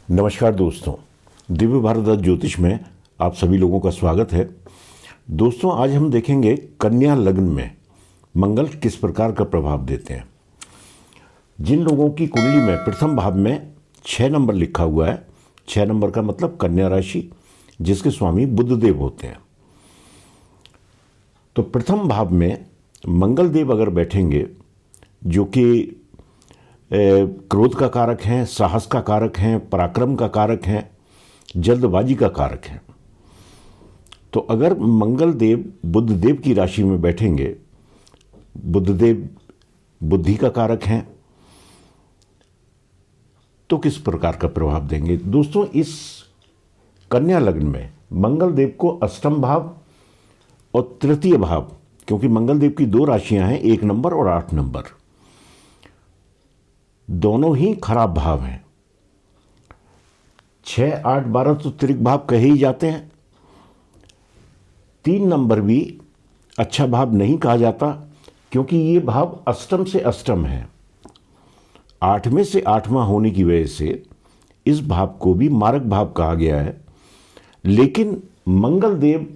नमस्कार दोस्तों, दिव्य भारत ज्योतिष में आप सभी लोगों का स्वागत है। दोस्तों, आज हम देखेंगे कन्या लग्न में मंगल किस प्रकार का प्रभाव देते हैं। जिन लोगों की कुंडली में प्रथम भाव में 6 नंबर लिखा हुआ है, 6 नंबर का मतलब कन्या राशि, जिसके स्वामी बुध देव होते हैं, तो प्रथम भाव में मंगल देव अगर बैठेंगे, जो कि क्रोध का कारक हैं, साहस का कारक हैं, पराक्रम का कारक हैं, जल्दबाजी का कारक हैं, तो अगर मंगल देव बुध देव की राशि में बैठेंगे, बुध देव बुद्धि का कारक हैं, तो किस प्रकार का प्रभाव देंगे। दोस्तों, इस कन्या लग्न में मंगल देव को अष्टम भाव और तृतीय भाव, क्योंकि मंगल देव की 2 राशियां हैं, 1 नंबर और 8 नंबर, दोनों ही खराब भाव हैं। 6, 8, 12 तो त्रिक भाव कहे ही जाते हैं। 3 नंबर भी अच्छा भाव नहीं कहा जाता, क्योंकि ये भाव अष्टम से अष्टम है। 8वें से 8वां होने की वजह से इस भाव को भी मारक भाव कहा गया है। लेकिन मंगल देव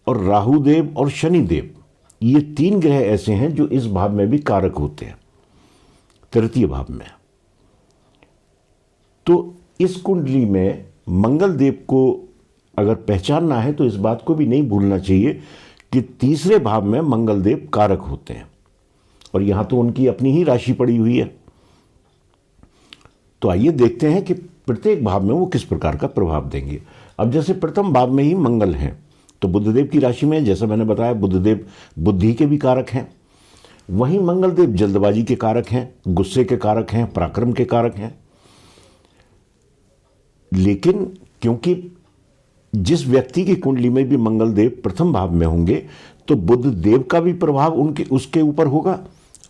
और राहु देव और शनि देव, ये 3 ग्रह ऐसे हैं जो इस भाव में भी कारक होते हैं, तृतीय भाव में। तो इस कुंडली में मंगल देव को अगर पहचानना है तो इस बात को भी नहीं भूलना चाहिए कि तीसरे भाव में मंगल देव कारक होते हैं, और यहां तो उनकी अपनी ही राशि पड़ी हुई है। तो आइए देखते हैं कि प्रत्येक भाव में वो किस प्रकार का प्रभाव देंगे। अब जैसे प्रथम भाव में ही मंगल हैं, तो बुधदेव की राशि में, जैसा मैंने बताया, बुधदेव बुद्धि के भी कारक हैं। वहीं मंगल देव जल्दबाजी के कारक हैं, गुस्से के कारक हैं, पराक्रम के कारक हैं। लेकिन क्योंकि जिस व्यक्ति की कुंडली में भी मंगल देव प्रथम भाव में होंगे, तो बुध देव का भी प्रभाव उनके उसके ऊपर होगा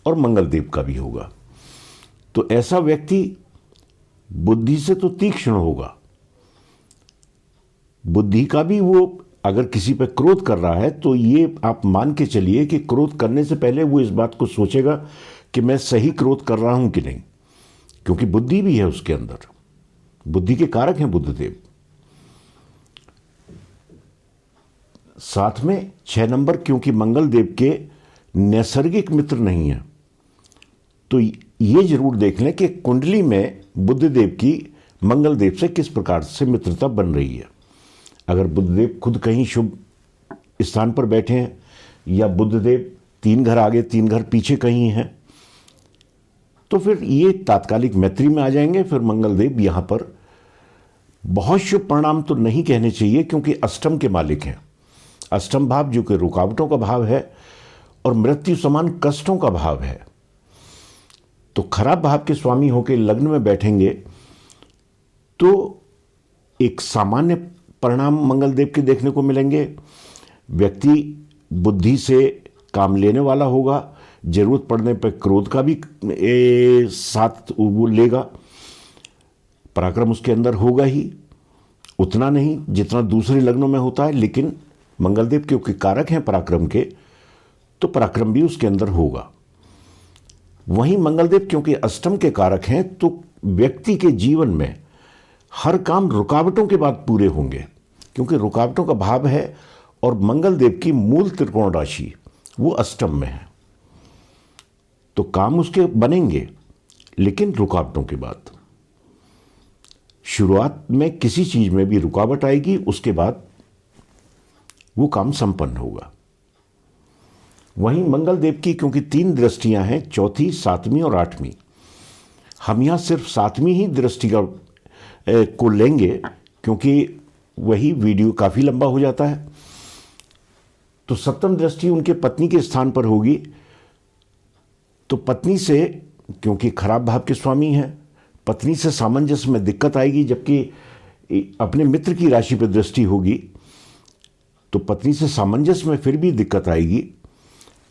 और मंगल देव का भी होगा। तो ऐसा व्यक्ति बुद्धि से तो तीक्ष्ण होगा, बुद्धि का भी वो अगर किसी पर क्रोध कर रहा है, तो ये आप मान के चलिए कि क्रोध करने से पहले वो इस बात को सोचेगा कि मैं सही क्रोध कर रहा हूं कि नहीं, क्योंकि बुद्धि भी है उसके अंदर। बुद्धि के कारक हैं बुधदेव। साथ में 6 नंबर, क्योंकि मंगल देव के नैसर्गिक मित्र नहीं है। तो ये जरूर देख लें कि कुंडली में बुधदेव की मंगल देव से किस प्रकार से मित्रता बन रही है। अगर बुधदेव खुद कहीं शुभ स्थान पर बैठे हैं, या बुधदेव 3 घर आगे 3 घर पीछे कहीं हैं, तो फिर ये तात्कालिक मैत्री में आ जाएंगे। फिर मंगल देव यहां पर बहुत शुभ परिणाम तो नहीं कहने चाहिए, क्योंकि अष्टम के मालिक हैं। अष्टम भाव जो कि रुकावटों का भाव है और मृत्यु समान कष्टों का भाव है। तो खराब भाव के स्वामी होकर लग्न में बैठेंगे तो एक सामान्य परिणाम मंगल देव के देखने को मिलेंगे। व्यक्ति बुद्धि से काम लेने वाला होगा, जरूरत पड़ने पर क्रोध का भी साथ वो लेगा। पराक्रम उसके अंदर होगा ही, उतना नहीं जितना दूसरे लग्नों में होता है, लेकिन मंगल देव क्योंकि कारक हैं पराक्रम के, तो पराक्रम भी उसके अंदर होगा। वहीं मंगल देव क्योंकि अष्टम के कारक हैं, तो व्यक्ति के जीवन में हर काम रुकावटों के बाद पूरे होंगे, क्योंकि रुकावटों का भाव है। और मंगल देव की मूल त्रिकोण राशि वो अष्टम में है, तो काम उसके बनेंगे, लेकिन रुकावटों के बाद। शुरुआत में किसी चीज में भी रुकावट आएगी, उसके बाद वो काम संपन्न होगा। वहीं मंगल देव की क्योंकि 3 दृष्टियां हैं, चौथी, 7वीं और 8वीं, हम यहां सिर्फ 7वीं ही दृष्टि को लेंगे, क्योंकि वही वीडियो काफी लंबा हो जाता है। तो 7वीं दृष्टि उनके पत्नी के स्थान पर होगी, तो पत्नी से, क्योंकि खराब भाव के स्वामी हैं, पत्नी से सामंजस्य में दिक्कत आएगी। जबकि अपने मित्र की राशि पर दृष्टि होगी, तो पत्नी से सामंजस्य में फिर भी दिक्कत आएगी।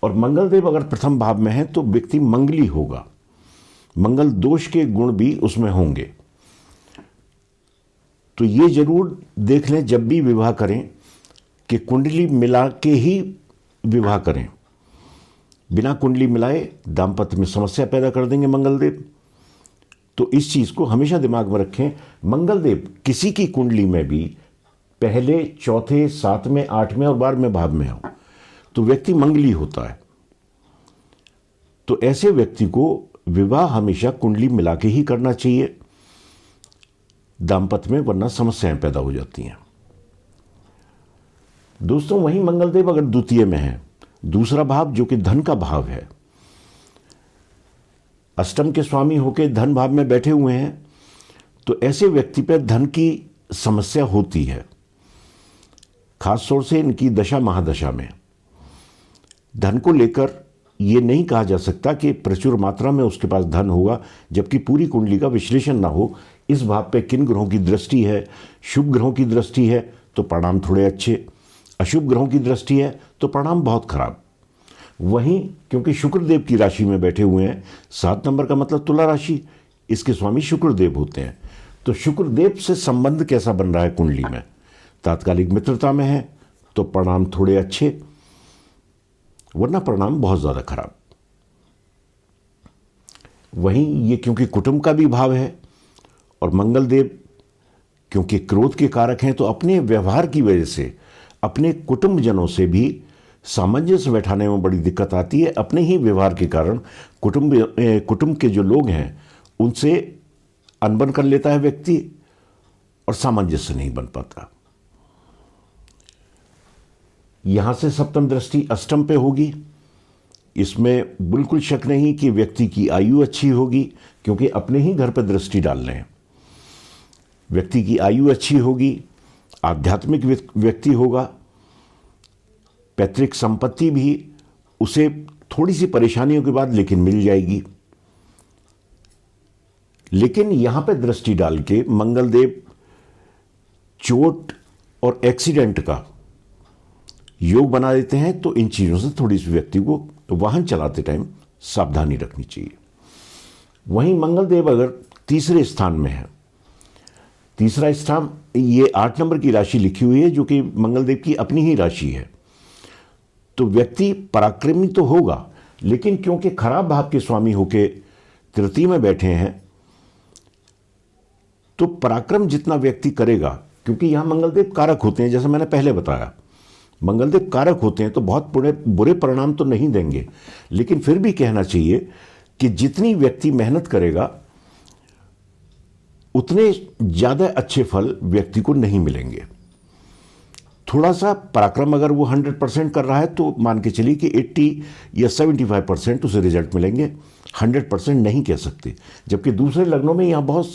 और मंगल देव अगर प्रथम भाव में है, तो व्यक्ति मंगली होगा, मंगल दोष के गुण भी उसमें होंगे। तो ये जरूर देख लें जब भी विवाह करें कि कुंडली मिला के ही विवाह करें। बिना कुंडली मिलाए दाम्पत्य में समस्या पैदा कर देंगे मंगल देव। तो इस चीज को हमेशा दिमाग में रखें। मंगल देव किसी की कुंडली में भी पहले, चौथे, सातवें, आठवें और 12वें भाव में हो तो व्यक्ति मंगली होता है। तो ऐसे व्यक्ति को विवाह हमेशा कुंडली मिला के ही करना चाहिए दाम्पत्य में, वरना समस्याएं पैदा हो जाती हैं। दोस्तों, वहीं मंगलदेव अगर द्वितीय में है, दूसरा भाव जो कि धन का भाव है, अष्टम के स्वामी होकर धन भाव में बैठे हुए हैं, तो ऐसे व्यक्ति पर धन की समस्या होती है। खास तौर से इनकी दशा महादशा में धन को लेकर ये नहीं कहा जा सकता कि प्रचुर मात्रा में उसके पास धन होगा, जबकि पूरी कुंडली का विश्लेषण ना हो। इस भाव पे किन ग्रहों की दृष्टि है, शुभ ग्रहों की दृष्टि है तो परिणाम थोड़े अच्छे, अशुभ ग्रहों की दृष्टि है तो परिणाम बहुत खराब। वहीं क्योंकि शुक्रदेव की राशि में बैठे हुए हैं, 7 नंबर का मतलब तुला राशि, इसके स्वामी शुक्रदेव होते हैं। तो शुक्रदेव से संबंध कैसा बन रहा है कुंडली में, तात्कालिक मित्रता में है तो परिणाम थोड़े अच्छे, वरना परिणाम बहुत ज्यादा खराब। वहीं ये क्योंकि कुटुंब का भी भाव है और मंगल देव क्योंकि क्रोध के कारक हैं, तो अपने व्यवहार की वजह से अपने कुटुंबजनों से भी सामंजस्य बैठाने में बड़ी दिक्कत आती है। अपने ही व्यवहार के कारण कुटुंब के जो लोग हैं उनसे अनबन कर लेता है व्यक्ति और सामंजस्य नहीं बन पाता। यहां से सप्तम दृष्टि अष्टम पे होगी, इसमें बिल्कुल शक नहीं कि व्यक्ति की आयु अच्छी होगी, क्योंकि अपने ही घर पर दृष्टि डाल रहे हैं। व्यक्ति की आयु अच्छी होगी, आध्यात्मिक व्यक्ति होगा, पैतृक संपत्ति भी उसे थोड़ी सी परेशानियों के बाद लेकिन मिल जाएगी। लेकिन यहां पे दृष्टि डाल के मंगलदेव चोट और एक्सीडेंट का योग बना देते हैं, तो इन चीजों से थोड़ी सी व्यक्ति को वाहन चलाते टाइम सावधानी रखनी चाहिए। वहीं मंगलदेव अगर तीसरे स्थान में है, तीसरा स्थान ये 8 नंबर की राशि लिखी हुई है जो कि मंगलदेव की अपनी ही राशि है, तो व्यक्ति पराक्रमी तो होगा, लेकिन क्योंकि खराब भाव के स्वामी होके तृतीय में बैठे हैं, तो पराक्रम जितना व्यक्ति करेगा, क्योंकि यहां मंगलदेव कारक होते हैं, जैसे मैंने पहले बताया मंगलदेव कारक होते हैं, तो बहुत बुरे परिणाम तो नहीं देंगे, लेकिन फिर भी कहना चाहिए कि जितनी व्यक्ति मेहनत करेगा उतने ज्यादा अच्छे फल व्यक्ति को नहीं मिलेंगे। थोड़ा सा पराक्रम अगर वो 100% कर रहा है तो मान के चलिए कि 80 या 75% उसे रिजल्ट मिलेंगे, 100% नहीं कह सकते। जबकि दूसरे लग्नों में यहां बहुत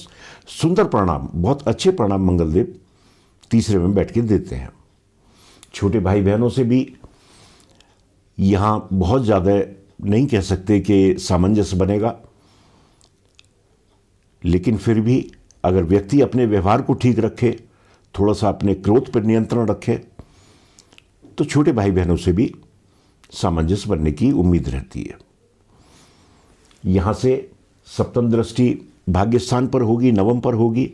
सुंदर परिणाम, बहुत अच्छे परिणाम मंगलदेव तीसरे में बैठ के देते हैं। छोटे भाई बहनों से भी यहां बहुत ज्यादा नहीं कह सकते कि सामंजस्य बनेगा, लेकिन फिर भी अगर व्यक्ति अपने व्यवहार को ठीक रखे, थोड़ा सा अपने क्रोध पर नियंत्रण रखे, तो छोटे भाई बहनों से भी सामंजस्य बनने की उम्मीद रहती है। यहां से सप्तम दृष्टि भाग्य स्थान पर होगी, नवम पर होगी,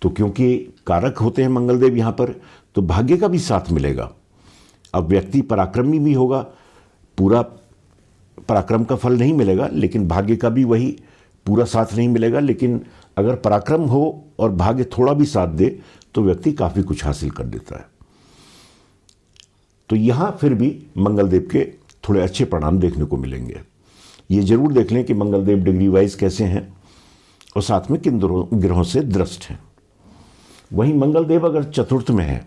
तो क्योंकि कारक होते हैं मंगलदेव यहां पर, तो भाग्य का भी साथ मिलेगा। अब व्यक्ति पराक्रमी भी होगा, पूरा पराक्रम का फल नहीं मिलेगा, लेकिन भाग्य का भी वही पूरा साथ नहीं मिलेगा। लेकिन अगर पराक्रम हो और भाग्य थोड़ा भी साथ दे तो व्यक्ति काफी कुछ हासिल कर देता है। तो यहां फिर भी मंगलदेव के थोड़े अच्छे परिणाम देखने को मिलेंगे। ये जरूर देख लें कि मंगलदेव डिग्री वाइज कैसे हैं और साथ में किन ग्रहों से दृष्ट हैं। वहीं मंगलदेव अगर चतुर्थ में है,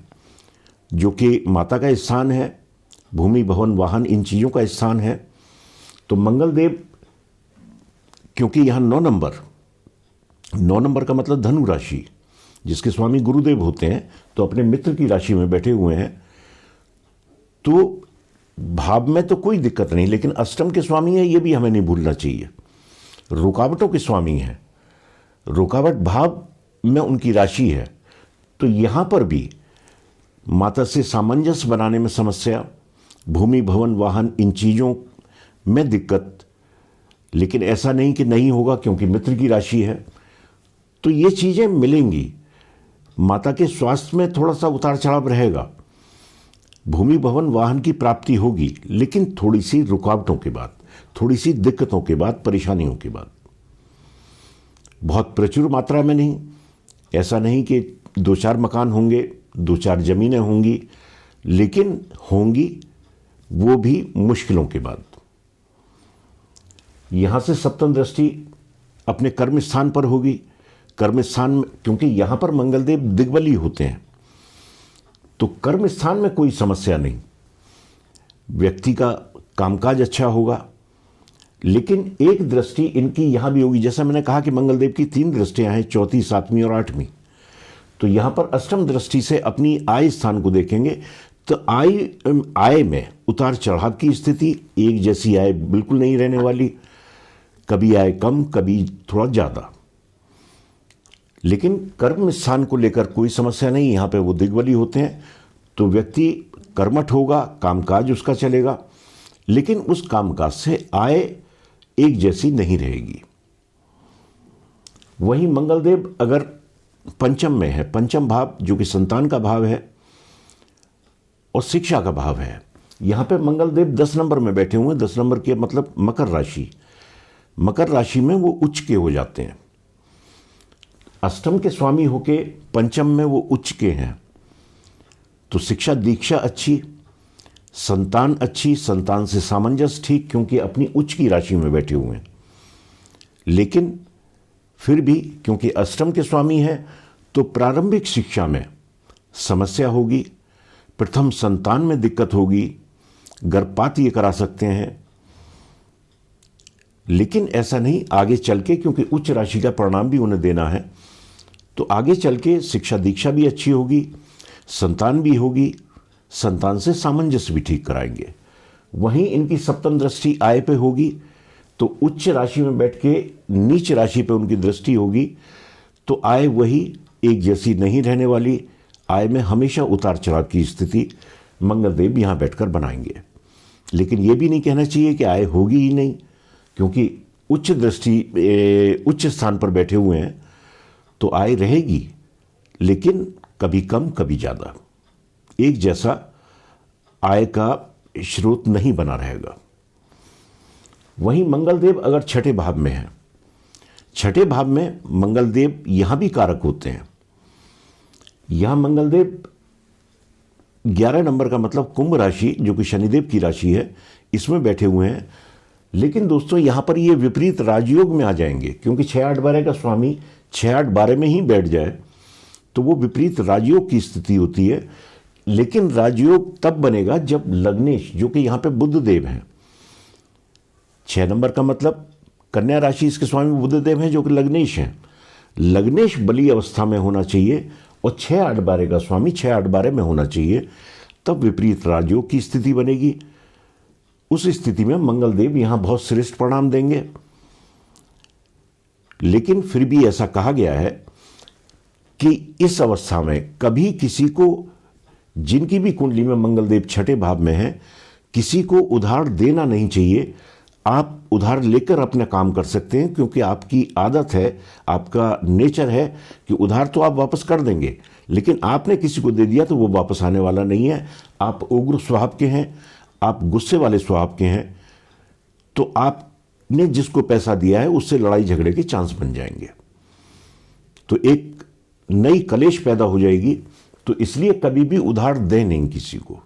जो कि माता का स्थान है, भूमि भवन वाहन इन चीजों का स्थान है, तो मंगलदेव क्योंकि यहां 9 नंबर का मतलब धनु राशि, जिसके स्वामी गुरुदेव होते हैं, तो अपने मित्र की राशि में बैठे हुए हैं, तो भाव में तो कोई दिक्कत नहीं, लेकिन अष्टम के स्वामी है, ये भी हमें नहीं भूलना चाहिए। रुकावटों के स्वामी है, रुकावट भाव में उनकी राशि है, तो यहां पर भी माता से सामंजस्य बनाने में समस्या, भूमि भवन वाहन इन चीजों में दिक्कत, लेकिन ऐसा नहीं कि नहीं होगा क्योंकि मित्र की राशि है, तो ये चीजें मिलेंगी। माता के स्वास्थ्य में थोड़ा सा उतार चढ़ाव रहेगा, भूमि भवन वाहन की प्राप्ति होगी, लेकिन थोड़ी सी रुकावटों के बाद, थोड़ी सी दिक्कतों के बाद, परेशानियों के बाद। बहुत प्रचुर मात्रा में नहीं, ऐसा नहीं कि 2-4 मकान होंगे, 2-4 ज़मीनें होंगी, लेकिन होंगी वो भी मुश्किलों के बाद। यहाँ से सप्तम दृष्टि अपने कर्म स्थान पर होगी। कर्म स्थान में, क्योंकि यहाँ पर मंगलदेव दिग्बली होते हैं, तो कर्म स्थान में कोई समस्या नहीं, व्यक्ति का कामकाज अच्छा होगा। लेकिन एक दृष्टि इनकी यहाँ भी होगी। जैसा मैंने कहा कि मंगलदेव की 3 दृष्टियाँ हैं, चौथी, 7वीं और 8वीं। तो यहाँ पर अष्टम दृष्टि से अपनी आय स्थान को देखेंगे, तो आय में उतार चढ़ाव की स्थिति, एक जैसी आय बिल्कुल नहीं रहने वाली, कभी आय कम, कभी थोड़ा ज़्यादा। लेकिन कर्म स्थान को लेकर कोई समस्या नहीं, यहाँ पे वो दिग्बली होते हैं, तो व्यक्ति कर्मठ होगा, कामकाज उसका चलेगा, लेकिन उस कामकाज से आय एक जैसी नहीं रहेगी। वहीं मंगलदेव अगर पंचम में है, पंचम भाव जो कि संतान का भाव है और शिक्षा का भाव है, यहाँ पे मंगलदेव 10 नंबर में बैठे हुए हैं। 10 नंबर के मतलब मकर राशि, मकर राशि में वो उच्च के हो जाते हैं। अष्टम के स्वामी होके पंचम में वो उच्च के हैं, तो शिक्षा दीक्षा अच्छी, संतान अच्छी, संतान से सामंजस्य ठीक, क्योंकि अपनी उच्च की राशि में बैठे हुए हैं। लेकिन फिर भी क्योंकि अष्टम के स्वामी हैं, तो प्रारंभिक शिक्षा में समस्या होगी, प्रथम संतान में दिक्कत होगी, गर्भपात ये करा सकते हैं। लेकिन ऐसा नहीं, आगे चल के, क्योंकि उच्च राशि का परिणाम भी उन्हें देना है, तो आगे चल के शिक्षा दीक्षा भी अच्छी होगी, संतान भी होगी, संतान से सामंजस्य भी ठीक कराएंगे। वहीं इनकी सप्तम दृष्टि आय पे होगी, तो उच्च राशि में बैठ के नीच राशि पे उनकी दृष्टि होगी, तो आय वही एक जैसी नहीं रहने वाली, आय में हमेशा उतार चढ़ाव की स्थिति मंगलदेव यहाँ बैठकर बनाएंगे। लेकिन ये भी नहीं कहना चाहिए कि आय होगी ही नहीं, क्योंकि उच्च दृष्टि उच्च स्थान पर बैठे हुए हैं, तो आय रहेगी, लेकिन कभी कम कभी ज़्यादा, एक जैसा आय का स्रोत नहीं बना रहेगा। वहीं मंगलदेव अगर छठे भाव में है, छठे भाव में मंगलदेव यहाँ भी कारक होते हैं। यहाँ मंगलदेव 11 नंबर का मतलब कुंभ राशि, जो कि शनिदेव की राशि है, इसमें बैठे हुए हैं। लेकिन दोस्तों यहाँ पर ये विपरीत राजयोग में आ जाएंगे, क्योंकि 6-8-12 का स्वामी 6-8-12 में ही बैठ जाए तो वो विपरीत राजयोग की स्थिति होती है। लेकिन राजयोग तब बनेगा जब लग्नेश, जो कि यहाँ पे बुध देव हैं, 6 नंबर का मतलब कन्या राशि, इसके स्वामी बुध देव हैं जो कि लग्नेश हैं, लग्नेश बली अवस्था में होना चाहिए और 6-8-12 का स्वामी 6-8-12 में होना चाहिए, तब विपरीत राजयोग की स्थिति बनेगी। उस स्थिति में मंगलदेव यहाँ बहुत श्रेष्ठ परिणाम देंगे। लेकिन फिर भी ऐसा कहा गया है कि इस अवस्था में कभी किसी को, जिनकी भी कुंडली में मंगलदेव छठे भाव में है, किसी को उधार देना नहीं चाहिए। आप उधार लेकर अपना काम कर सकते हैं, क्योंकि आपकी आदत है, आपका नेचर है कि उधार तो आप वापस कर देंगे, लेकिन आपने किसी को दे दिया तो वो वापस आने वाला नहीं है। आप उग्र स्वभाव के हैं, आप गुस्से वाले स्वभाव के हैं, तो आपने जिसको पैसा दिया है उससे लड़ाई झगड़े के चांस बन जाएंगे, तो एक नई कलेश पैदा हो जाएगी। तो इसलिए कभी भी उधार दे नहीं किसी को।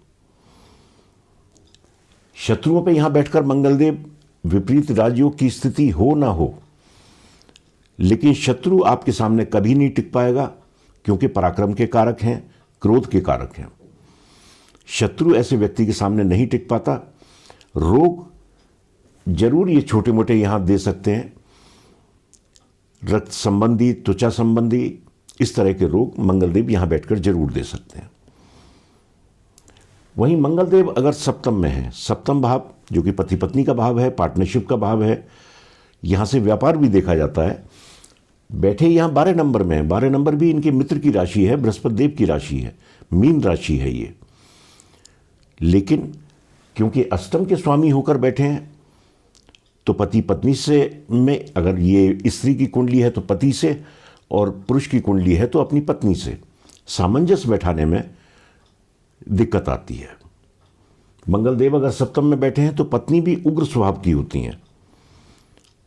शत्रुओं पे यहां बैठकर मंगलदेव विपरीत राजयोग की स्थिति हो ना हो, लेकिन शत्रु आपके सामने कभी नहीं टिक पाएगा, क्योंकि पराक्रम के कारक हैं, क्रोध के कारक हैं। शत्रु ऐसे व्यक्ति के सामने नहीं टिक पाता। रोग जरूर ये छोटे मोटे यहां दे सकते हैं, रक्त संबंधी, त्वचा संबंधी, इस तरह के रोग मंगलदेव यहां बैठकर जरूर दे सकते हैं। वहीं मंगलदेव अगर सप्तम में है, सप्तम भाव जो कि पति पत्नी का भाव है, पार्टनरशिप का भाव है, यहां से व्यापार भी देखा जाता है, बैठे यहां 12 नंबर में है। 12 नंबर भी इनके मित्र की राशि है, बृहस्पति देव की राशि है, मीन राशि है ये। लेकिन क्योंकि अष्टम के स्वामी होकर बैठे हैं, तो पति पत्नी से में, अगर ये स्त्री की कुंडली है तो पति से, और पुरुष की कुंडली है तो अपनी पत्नी से सामंजस्य बैठाने में दिक्कत आती है। मंगलदेव अगर सप्तम में बैठे हैं तो पत्नी भी उग्र स्वभाव की होती हैं,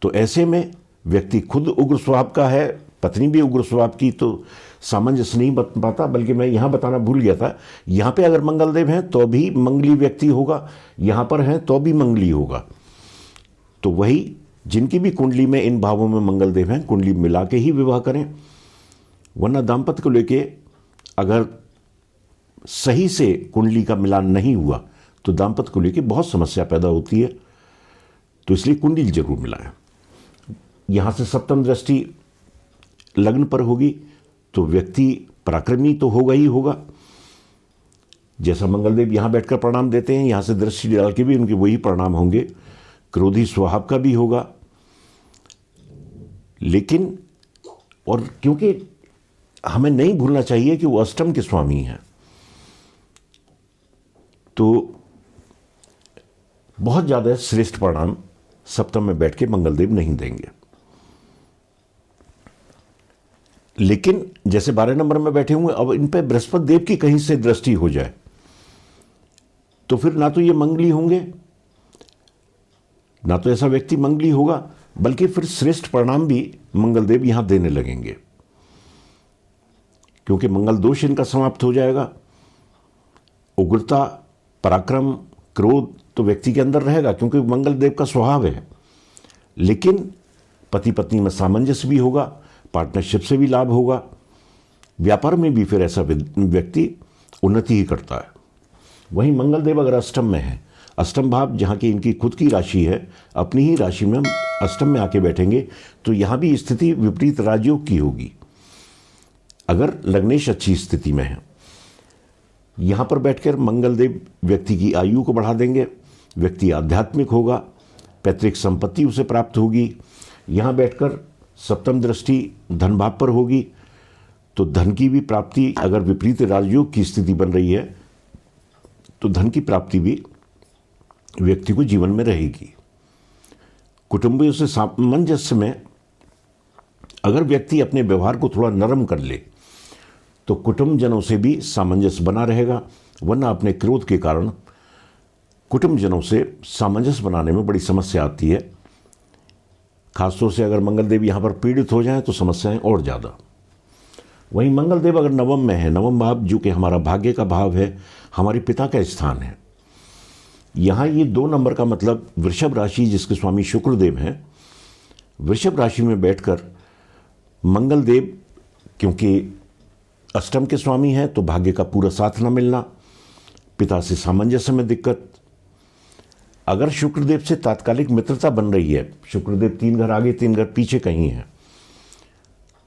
तो ऐसे में व्यक्ति खुद उग्र स्वभाव का है, पत्नी भी उग्र स्वभाव की, तो सामंजस्य नहीं बन पाता। बल्कि मैं यहाँ बताना भूल गया था, यहाँ पे अगर मंगलदेव हैं तो भी मंगली व्यक्ति होगा, यहाँ पर हैं तो भी मंगली होगा। तो वही जिनकी भी कुंडली में इन भावों में मंगलदेव हैं, कुंडली मिला के ही विवाह करें, वरना दाम्पत्य को लेके अगर सही से कुंडली का मिलान नहीं हुआ तो दाम्पत्य को लेके बहुत समस्या पैदा होती है। तो इसलिए कुंडली जरूर मिलाएं। यहाँ से सप्तम दृष्टि लग्न पर होगी तो व्यक्ति पराक्रमी तो होगा ही होगा, जैसा मंगलदेव यहाँ बैठकर प्रणाम देते हैं, यहाँ से दृष्टि डाल के भी उनके वही परिणाम होंगे। क्रोधी स्वभाव का भी होगा, लेकिन और क्योंकि हमें नहीं भूलना चाहिए कि वो अष्टम के स्वामी हैं, तो बहुत ज़्यादा श्रेष्ठ परिणाम सप्तम में बैठ के मंगलदेव नहीं देंगे। लेकिन जैसे 12 नंबर में बैठे हुए, अब इन पे बृहस्पति देव की कहीं से दृष्टि हो जाए तो फिर ना तो ये मंगली होंगे, ना तो ऐसा व्यक्ति मंगली होगा, बल्कि फिर श्रेष्ठ परिणाम भी मंगलदेव यहां देने लगेंगे, क्योंकि मंगल दोष इनका समाप्त हो जाएगा। उग्रता, पराक्रम, क्रोध तो व्यक्ति के अंदर रहेगा क्योंकि मंगलदेव का स्वभाव है, लेकिन पति पत्नी में सामंजस्य भी होगा, पार्टनरशिप से भी लाभ होगा, व्यापार में भी फिर ऐसा व्यक्ति उन्नति ही करता है। वहीं मंगलदेव अगर अष्टम में है, अष्टम भाव जहाँ की इनकी खुद की राशि है, अपनी ही राशि में अष्टम में आके बैठेंगे तो यहाँ भी स्थिति विपरीत राजयोग की होगी अगर लग्नेश अच्छी स्थिति में है। यहाँ पर बैठकर मंगलदेव व्यक्ति की आयु को बढ़ा देंगे, व्यक्ति आध्यात्मिक होगा, पैतृक संपत्ति उसे प्राप्त होगी। यहाँ बैठकर सप्तम दृष्टि धन भाव पर होगी तो धन की भी प्राप्ति, अगर विपरीत राजयोग की स्थिति बन रही है तो धन की प्राप्ति भी व्यक्ति को जीवन में रहेगी। कुटुंबियों से सामंजस्य में अगर व्यक्ति अपने व्यवहार को थोड़ा नरम कर ले तो कुटुंबजनों से भी सामंजस्य बना रहेगा, वरना अपने क्रोध के कारण कुटुंबजनों से सामंजस्य बनाने में बड़ी समस्या आती है। खासतौर से अगर मंगलदेव यहाँ पर पीड़ित हो जाएं तो समस्याएं और ज़्यादा। वहीं मंगलदेव अगर नवम में है, नवम भाव जो कि हमारा भाग्य का भाव है, हमारे पिता का स्थान है, यहाँ ये 2 नंबर का मतलब वृषभ राशि जिसके स्वामी शुक्रदेव हैं, वृषभ राशि में बैठकर मंगलदेव क्योंकि अष्टम के स्वामी हैं तो भाग्य का पूरा साथ न मिलना, पिता से सामंजस्य में दिक्कत। अगर शुक्रदेव से तात्कालिक मित्रता बन रही है, शुक्रदेव 3 घर आगे 3 घर पीछे कहीं है,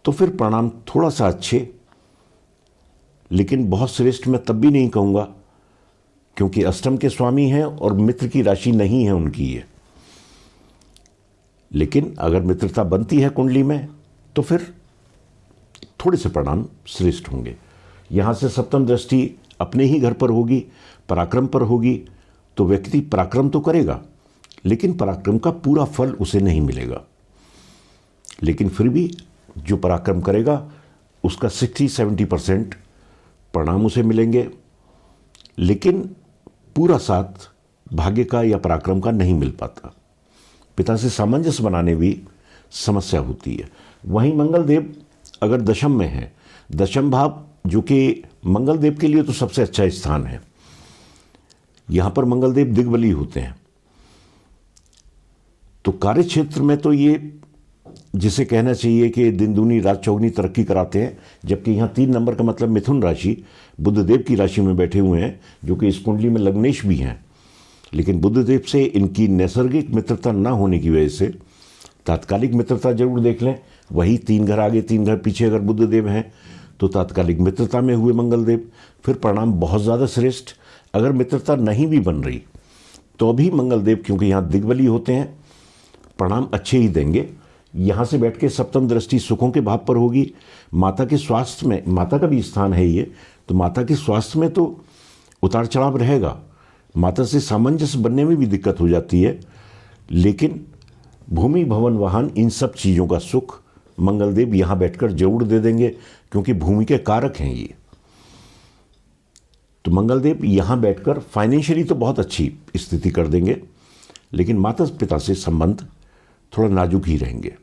तो फिर परिणाम थोड़ा सा अच्छे, लेकिन बहुत श्रेष्ठ मैं तब भी नहीं कहूँगा क्योंकि अष्टम के स्वामी हैं और मित्र की राशि नहीं है उनकी ये। लेकिन अगर मित्रता बनती है कुंडली में तो फिर थोड़े से परिणाम श्रेष्ठ होंगे। यहाँ से सप्तम दृष्टि अपने ही घर पर होगी, पराक्रम पर होगी, तो व्यक्ति पराक्रम तो करेगा लेकिन पराक्रम का पूरा फल उसे नहीं मिलेगा। लेकिन फिर भी जो पराक्रम करेगा उसका 60-70% परिणाम उसे मिलेंगे, लेकिन पूरा साथ भाग्य का या पराक्रम का नहीं मिल पाता। पिता से सामंजस्य बनाने भी समस्या होती है। वहीं मंगलदेव अगर दशम में है, दशम भाव जो कि मंगलदेव के लिए तो सबसे अच्छा स्थान है, यहाँ पर मंगलदेव दिग्बली होते हैं, तो कार्य क्षेत्र में तो ये जिसे कहना चाहिए कि दिन दूनी रात चौगनी तरक्की कराते हैं। जबकि यहाँ 3 नंबर का मतलब मिथुन राशि बुधदेव की राशि में बैठे हुए हैं जो कि इस कुंडली में लग्नेश भी हैं, लेकिन बुधदेव से इनकी नैसर्गिक मित्रता ना होने की वजह से तात्कालिक मित्रता जरूर देख लें। वही 3 घर आगे 3 घर पीछे अगर बुधदेव हैं तो तात्कालिक मित्रता में हुए मंगलदेव, फिर परिणाम बहुत ज़्यादा श्रेष्ठ। अगर मित्रता नहीं भी बन रही तो भी मंगलदेव क्योंकि यहाँ दिग्बली होते हैं परिणाम अच्छे ही देंगे। यहाँ से बैठ के सप्तम दृष्टि सुखों के भाव पर होगी। माता के स्वास्थ्य में, माता का भी स्थान है ये, तो माता के स्वास्थ्य में तो उतार चढ़ाव रहेगा, माता से सामंजस्य बनने में भी दिक्कत हो जाती है, लेकिन भूमि भवन वाहन इन सब चीज़ों का सुख मंगलदेव यहाँ बैठकर जरूर दे देंगे क्योंकि भूमि के कारक हैं ये। तो मंगलदेव यहाँ बैठकर फाइनेंशियली तो बहुत अच्छी स्थिति कर देंगे, लेकिन माता पिता से संबंध थोड़ा नाजुक ही रहेंगे।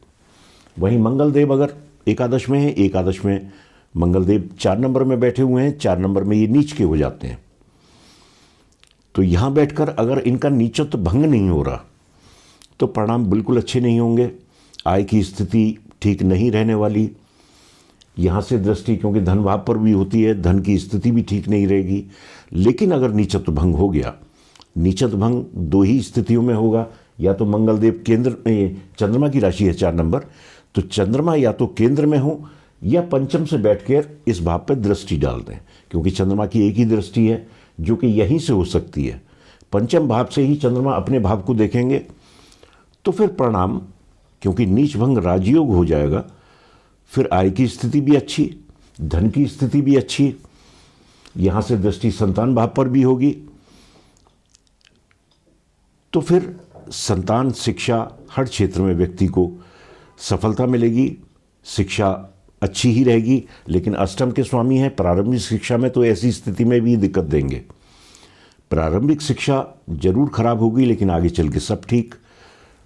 वहीं मंगलदेव अगर एकादश में है, एकादश में मंगलदेव 4 नंबर में बैठे हुए हैं, 4 नंबर में ये नीच के हो जाते हैं। तो यहाँ बैठकर अगर इनका नीचत्व भंग नहीं हो रहा तो परिणाम बिल्कुल अच्छे नहीं होंगे। आय की स्थिति ठीक नहीं रहने वाली। यहाँ से दृष्टि क्योंकि धन भाव पर भी होती है, धन की स्थिति भी ठीक नहीं रहेगी। लेकिन अगर नीचत्व भंग हो गया, नीचत्व भंग 2 ही स्थितियों में होगा, या तो मंगलदेव चंद्रमा की राशि है 4 नंबर, तो चंद्रमा या तो केंद्र में हो या पंचम से बैठकर इस भाव पर दृष्टि डाल दें, क्योंकि चंद्रमा की एक ही दृष्टि है जो कि यहीं से हो सकती है। पंचम भाव से ही चंद्रमा अपने भाव को देखेंगे, तो फिर परिणाम, क्योंकि नीच भंग राजयोग हो जाएगा, फिर आय की स्थिति भी अच्छी, धन की स्थिति भी अच्छी, यहां से दृष्टि संतान भाव पर भी होगी, तो फिर संतान, शिक्षा, हर क्षेत्र में व्यक्ति को सफलता मिलेगी, शिक्षा अच्छी ही रहेगी। लेकिन अष्टम के स्वामी हैं प्रारंभिक शिक्षा में, तो ऐसी स्थिति में भी दिक्कत देंगे। प्रारंभिक शिक्षा जरूर खराब होगी, लेकिन आगे चल के सब ठीक।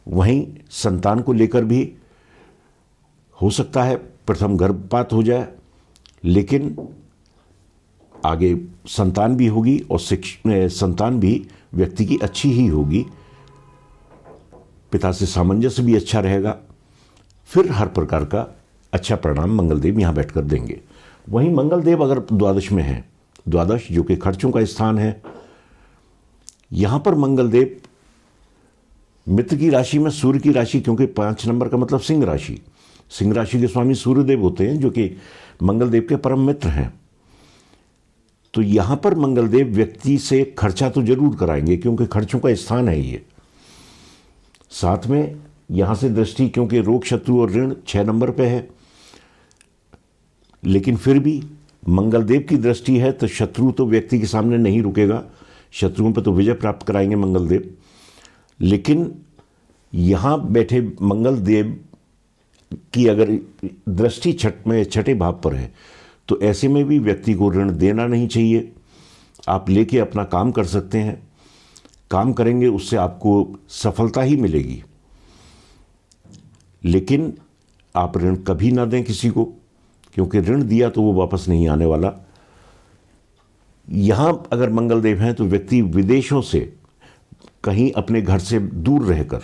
वहीं संतान को लेकर भी हो सकता है प्रथम गर्भपात हो जाए, लेकिन आगे संतान भी होगी और संतान भी व्यक्ति की अच्छी ही होगी। पिता से सामंजस्य भी अच्छा रहेगा। फिर हर प्रकार का अच्छा परिणाम मंगलदेव यहाँ बैठकर देंगे। वहीं मंगलदेव अगर द्वादश में है, द्वादश जो कि खर्चों का स्थान है, यहाँ पर मंगलदेव मित्र की राशि में, सूर्य की राशि, क्योंकि 5 नंबर का मतलब सिंह राशि, सिंह राशि के स्वामी सूर्यदेव होते हैं जो कि मंगलदेव के परम मित्र हैं। तो यहाँ पर मंगलदेव व्यक्ति से खर्चा तो जरूर कराएंगे, क्योंकि खर्चों का स्थान है ये। साथ में यहाँ से दृष्टि, क्योंकि रोग, शत्रु और ऋण 6 नंबर पे है, लेकिन फिर भी मंगलदेव की दृष्टि है तो शत्रु तो व्यक्ति के सामने नहीं रुकेगा, शत्रुओं पर तो विजय प्राप्त कराएंगे मंगलदेव। लेकिन यहाँ बैठे मंगलदेव की अगर दृष्टि छठे भाव पर है, तो ऐसे में भी व्यक्ति को ऋण देना नहीं चाहिए। आप लेके अपना काम कर सकते हैं, काम करेंगे उससे आपको सफलता ही मिलेगी, लेकिन आप ऋण कभी ना दें किसी को, क्योंकि ऋण दिया तो वो वापस नहीं आने वाला। यहां अगर मंगलदेव हैं तो व्यक्ति विदेशों से कहीं अपने घर से दूर रहकर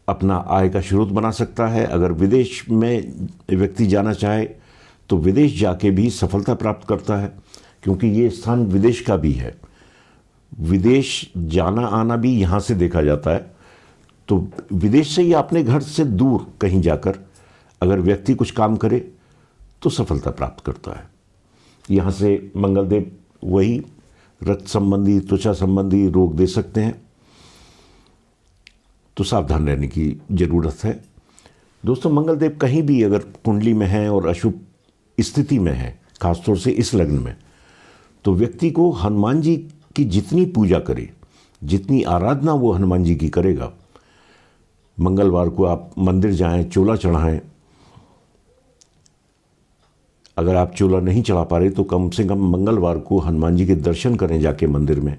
अपना आय का स्रोत बना सकता है। अगर विदेश में व्यक्ति जाना चाहे तो विदेश जाके भी सफलता प्राप्त करता है, क्योंकि ये स्थान विदेश का भी है। विदेश जाना आना भी यहाँ से देखा जाता है। तो विदेश से या अपने घर से दूर कहीं जाकर अगर व्यक्ति कुछ काम करे तो सफलता प्राप्त करता है। यहाँ से मंगलदेव वही रक्त संबंधी, त्वचा संबंधी रोग दे सकते हैं, तो सावधान रहने की जरूरत है। दोस्तों, मंगलदेव कहीं भी अगर कुंडली में है और अशुभ स्थिति में है, खासतौर से इस लग्न में, तो व्यक्ति को हनुमान जी की जितनी पूजा करे, जितनी आराधना वो हनुमान जी की करेगा, मंगलवार को आप मंदिर जाएं, चोला चढ़ाएं। अगर आप चोला नहीं चढ़ा पा रहे तो कम से कम मंगलवार को हनुमान जी के दर्शन करें जाके मंदिर में।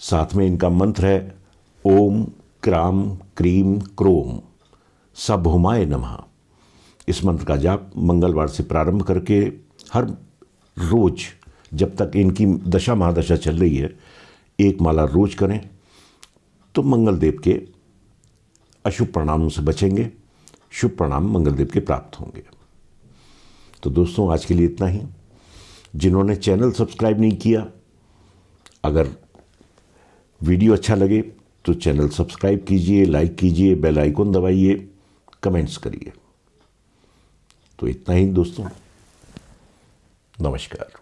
साथ में इनका मंत्र है ओम क्राम क्रीम क्रोम सभौमाय नमः। इस मंत्र का जाप मंगलवार से प्रारंभ करके हर रोज जब तक इनकी दशा महादशा चल रही है 1 माला रोज करें, तो मंगलदेव के अशुभ परिणामों से बचेंगे, शुभ परिणाम मंगलदेव के प्राप्त होंगे। तो दोस्तों, आज के लिए इतना ही। जिन्होंने चैनल सब्सक्राइब नहीं किया, अगर वीडियो अच्छा लगे तो चैनल सब्सक्राइब कीजिए, लाइक कीजिए, बेल आइकन दबाइए, कमेंट्स करिए। तो इतना ही दोस्तों, नमस्कार।